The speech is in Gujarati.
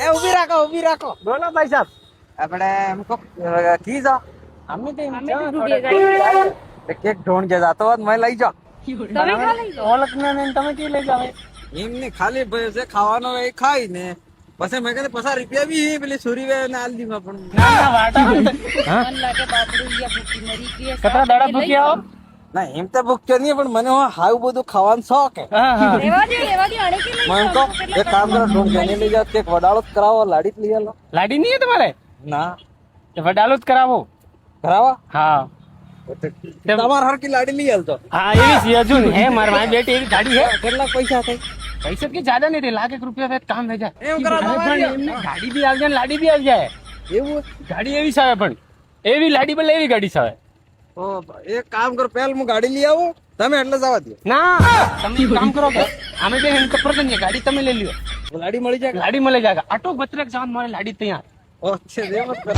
એ ઊભી રાખો બોલો ભાઈ સાહેબ આપણે એમ કો કી જાઓ અમે તો અમે તો ડૂબી ગયા. કેક ઢોણ કે જાતો હોત મેં લઈ જાઓ તમે ક્યાં લઈ જાઓ? ઓળખ ને તમે કે લઈ જાવ એમને ખાલી ભાઈ છે ખાવાનો એ ખાઈ ને પછી મેં કીધું 50 રૂપિયા બી પેલી સુરી વે ને આલ દીમાં પણ ના ના વાટા હા મન લાગે બાપડું યા ભૂખી મરી ગઈ હશે. કેટલા દાડા ભૂખ્યા હો ના એમ તો ભૂખ્યો નહીં પણ મને હાવ બધું ખાવાનું શોખ હે હા હા રેવા દે આને કે લઈ मैं જાઓ. उनको एक काम करो ढूंढ के नहीं ले जाओ केक वडालो तो कराओ लाड़ी तो लिया लो લાડી નહીં હે તમારે ना તો વડાલો જ કરાવો करावा હા તમાર હર की लाड़ी लिया तो હા એવી છે હજુ ને હે મારી મારી બેટી એવી ગાડી હે કેટલા પૈસા થાય પૈસા કે જ્યાદા નહીં રે લાખ એક રૂપિયા થાય કામ થઈ જાય એમ કરાવો અરે પણ એમને ગાડી બી આવી જાય ને લાડી બી આવી જાય એવું ગાડી એવી છે પણ એવી લાડી બોલે એવી ગાડી છે ઓ એક કામ કરો પહેલ હું ગાડી લઈ આવું તમે એટલે જવા દો ના તમે એક કામ કરો કે અમે બે હેન કપર કરીએ ગાડી તમે લઈ લ્યો લાડી મળી જાય લાડી મળે જાય આટો બત્રેક જવાનું મારે લાડી ત્યાં ઓ છે દેવ કરો